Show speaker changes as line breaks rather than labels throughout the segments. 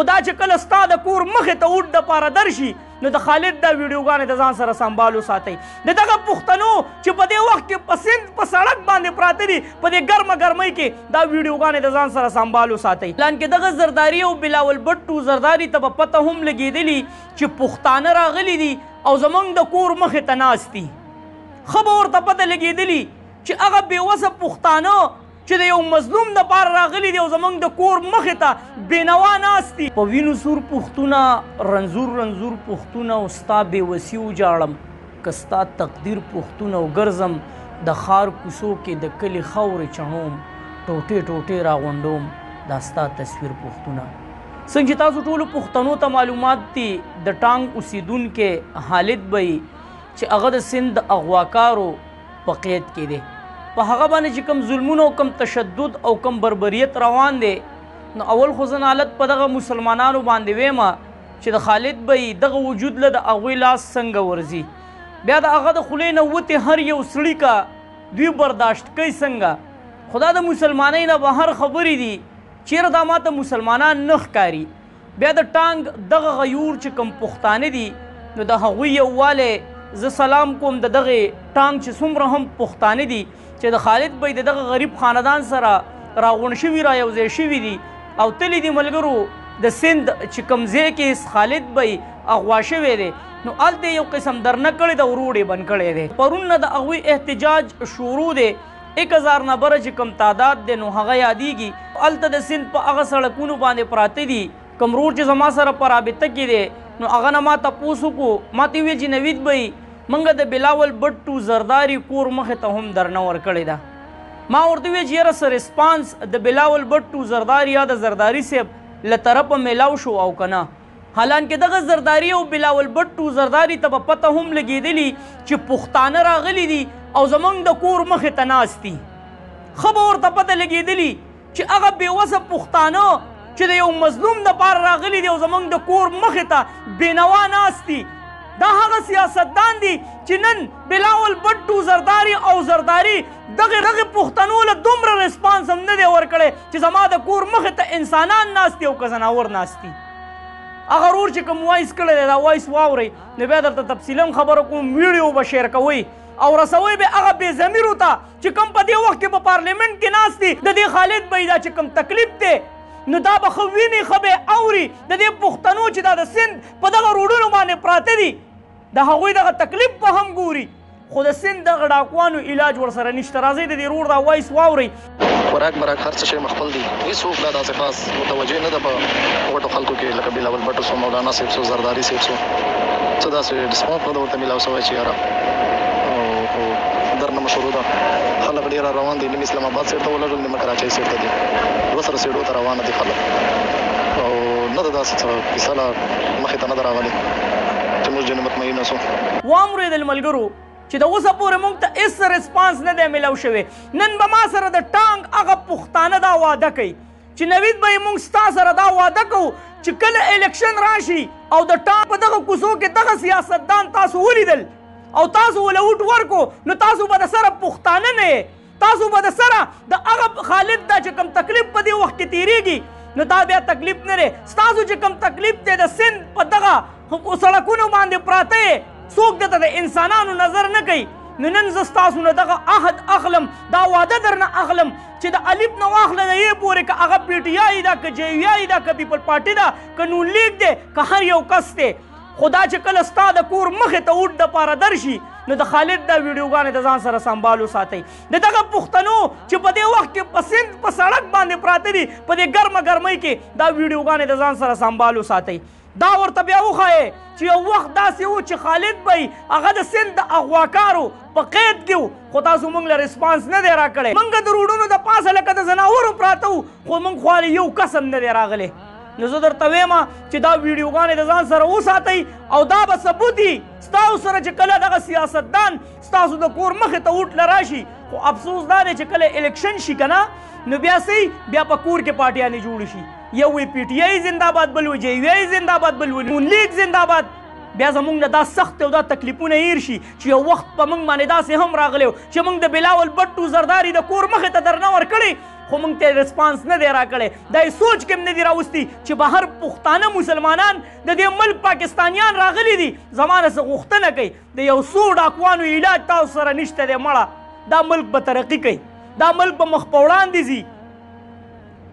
خو دا چې کله ستا د کور مخې ته وډ دپاره درشي نو د خالد دا ویډیوګانې د ځان سره سنبالو ساتئ. د دغه پښتنو چې په دې وخت کې په سیند په سړک باندې پراته دي په دې ګرمه ګرمۍ کې دا ویډیوګانې د ځان سره سنبالو ساتئ. پلان کې دغه زرداري او بلاول بټو زرداري ته به پته هم لګېدلي چې پښتانه راغلي دي او زموږ د کور مخې ته ناست دي. ښه به ورته پته لګېدلي چې هغه بېوسه پښتانه چې د یو مظلوم دپاره راغلي دي او زموږ د کور مخې ته بېنوا ناست دي. په وینو سور پښتونه رنځور رنځور پښتونه او ستا بېوسي وجاړم که ستا تقدیر پښتونه وګرځم د ښار کوڅو کې د کلي خاورې چڼوم ټوټې ټوټې راغونډوم دا ستا تصویر پښتونه. څنګه چې تاسو ټولو پښتنو ته معلومات دي د ټانګ اوسیدونکي حالد به چې هغه د سند د اغواکارو په قید کې دی. په هغه باندې چې کوم ظلمونه او کوم تشدد او کوم بربریت روان دی نو اول خو زه حالت په دغه مسلمانانو باندې ویمه چې د خالد به دغه وجود له د هغوی لاس څنګه ورځي. بیا د هغه د خولې نه وتې هر یو سړي کا دوی برداشت کوي څنګه. خو دا د مسلمانۍ نه بهر خبرې دي چیرې دا ماته مسلمانان نه ښکاري. بیا د ټانګ دغه غیور چې کوم پښتانه دي نو د هغوی یووالی زه سلام کوم د دغې ټانګ چې څومره هم پښتانه دي چې د خالد بی د دغه غریب خاندان سره راغونډ شوي را یوځای شوي دي او تلي دي ملګرو د سند چې کوم ځای کې خالد بی اغوا شوی دی نو هلته یو قسم درنه کړی ده او روډ یې بند کړی دی. پرون نه د هغوی احتجاج شروع دی 1000 نه بره چې کوم تعداد دی نو هغه یادیږي. هلته د سند په هغه سړکونو باندې پراته دي کوم روډ چې زما سره په رابطه کې دی نو هغه نه ما تپوس وکړو ما ته ویل چې نوید بی منګه د بلاول بټو زرداري کور مخې ته هم درنه ورکړې ده. ما ورته ویل چې یاره څه ریسپانس د بلاول بټو زرداري یا د زرداري صاحب له طرفه میلاو شو او که نه. حالانکه دغه زرداري او بلاول بټو زرداري ته به پته هم لګېدلي چې پښتانه راغلي دي او زموږ د کور مخې ته ناست دي. ښه به ورته پته لګېدلي چې هغه بېوسه پښتانه چې د یو مظلوم دپاره راغلي دي او زموږ د کور مخې ته بېنوا ناست دي. دا هغه سیاستدان دي چې نن بلاول بټو زرداري او زرداري دغه پښتنو له دومره ریسپانس هم نه دی ورکړی چې زما د کور مخې ته انسانان ناست دي او که زناور ناست دي. هغه رور چې کوم وایس کړی دی دا وایس واورئ نو بیا درته تفصیلا خبره کوم ویډیو به شیر کوئ او رسوئ به هغه بې ضمیرو ته چې کوم په دې وخت کې په پارلیمنټ کې ناست دي د دې خالد به دا چې کوم تکلیف دی نو دا به ښه ویني ښه به اوري د دې پښتنو چې دا د سند په دغه روډونو باندې پراته دي د هغوی دغه تکلیف به هم ګوري خو د سند دغه ډاکوانو علاج ورسره نشته. راځئ د دې روډ دا وایس واورئ.
خوراک براک هر څه شی مخفل دي هېڅوک لا داسې خاص متوجه نه ده په غټو خلکو کې لکه بلاول بټو سو مولانا صاحب سو زرداري صاحب سو څه داسې ریسپانس نه ده ورته میلاو شوی چې یاره درنه مشهور ده. خلک ډېر روان دي نیم اسلام آباد سیډ ته ولګل نیمه کراچۍ سیډ ته دي دوه سره سیډو ته روانه دي خلک او نه ده داسې څه کیسه لا مخې ته نه ده راغلې چې موږ ځینې مطمئنه سو.
واورېدل ملګرو چې د اوسه پورې موږ ته هېڅ ریسپانس نه دی میلاو شوی. نن به ما سره د ټانګ هغه پښتانه دا واده کوي چې نوید به یې موږ ستا سره دا واده کوو چې کله الیکشن راشي او د ټانګ په دغه کوڅو کې دغه سیاستدان تاسو ولیدل او تاسو ول ووټ ورکو نو تاسو به د سره پښتانه نه یې تاسو به د سره د هغه خالد دا چې کوم تکلیف په دې وخت کې تېرېږي نو دا بیا تکلیف نه دی. ستاسو چې کوم تکلیف دی د سند په دغه سړکونو باندې پراته یې څوک دته د انسانانو نظر نه کوي نو نن زه ستاسو نه دغه عهد اخلم دا واده درنه اخلم چې د الف نه واخله د یې پورې که هغه پی ټي آی ده که جے وي آی ده که پیپل پارټي ده که نون لیگ دی که هر یو کس دی خو دا چې کله ستا د کور مخې ته وټ دپاره درشي نو د خالد دا ویډیوګانې د ځان سره سنبالو ساتئ. د دغه پښتنو چې په دې وخت کې په سند په سړک باندې پراته دي په دې ګرمه ګرمۍ کې دا ویډیوګانې د ځان سره سنبالو ساتئ. دا ورته بیا وښایې چې یو وخت داسې و چې خالد به هغه د سند د اغواکارو په قید کې و خو تاسو موږ له ریسپانس نه دی راکړی. موږ د روډونو د پاسه لکه د زناورو پراته وو خو موږ خوالې یو کس هم نه دی راغلی. نو زه درته ویمه چې دا ویډیوګانې د ځان سره وساتئ او دا به ثبوت وي ستاسو سره چې کله دغه سیاستدان ستاسو د کور مخې ته وټ له راشي خو افسوس دا دی چې کله الیکشن شي که نه نو بیا بیا په کور کې پارټیانې جوړې شي یو وی پی ټي آی زنده‌باد بل وی جے وي آی زنده‌باد بل وی نون لیگ زنده‌باد بیا زموږ نه دا سخت او دا تکلیفونه هیر شي چې یو وخت په موږ باندې داسې هم راغلی چې موږ د بلاول بټو زرداري د کور مخې ته درنه ورکړی خو موږ ته ریسپانس نه دی راکړی. دا یې سوچ کې هم نه دی راوستی چې بهر پښتانه مسلمانان د دې ملک پاکستانیان راغلي دي زما نه څه غوښتنه کوي د یو څو ډاکوانو علاج تاسو سره نشته دی مړه. دا ملک به ترقي کوي، دا ملک به مخ په وړاندې ځي.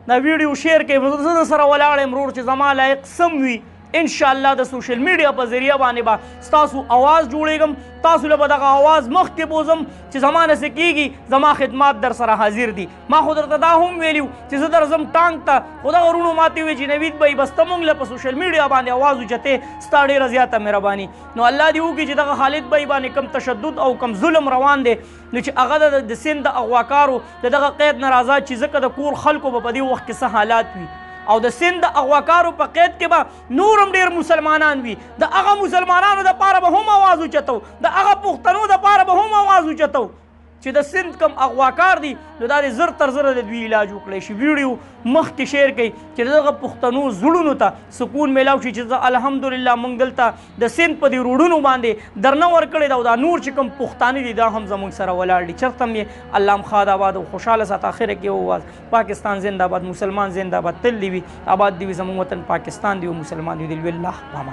دا ویډیو شیر کوي، زه در سره ولاړ یم ورور چې زما لایق سم وي. انشاءالله د سوشل میډیا په ذریعه باندې به ستاسو اواز جوړېږم، تاسو له به دغه اواز مخکې بوزم چې زما نه څه کېږي، زما خدمات در سره حاضر دي. ما خو درته دا هم ویلي چې زه درځم ټانک ته، خو دغه وروڼو ماته وویل چې نوید بھائی بس ته موږ له په سوشل میډیا باندې اواز اوچتې، ستا ډېره زیاته مهرباني. نو الله دې وکړي چې دغه خالد بھائی باندې کم تشدد او کم ظلم روان دی نو چې هغه د سند د اغواکارو د دغه قید نه آزاد چې ځکه د کور خلکو به په دې وخت کې څه حالات وي او د سند د اغواکارو په قید کې به نور هم ډېر مسلمانان وي. د هغه مسلمانانو دپاره به هم آواز اوچتو، د هغه پښتنو دپاره به هم آواز اوچتو چې د سند کم اغواکار دي نو دا د زر تر زره د دوی علاج وکړی شي. ویډیو مخکې شیر کړئ چې دغه پښتنو زړونو ته سکون میلاو شي چې الحمدلله موږ دلته د سند په دې روډونو باندې درنه ورکړې ده او دا نور چې کوم پښتانه دي دا هم زموږ سره ولاړ دي. چېرته هم یې الله خاد آباد او خوشحاله ساته. اخره کې وواز پاکستان زنده باد، مسلمان زنده باد، تل دې وي آباد دې وي زموږ وطن پاکستان دې او مسلمان دې وي. الله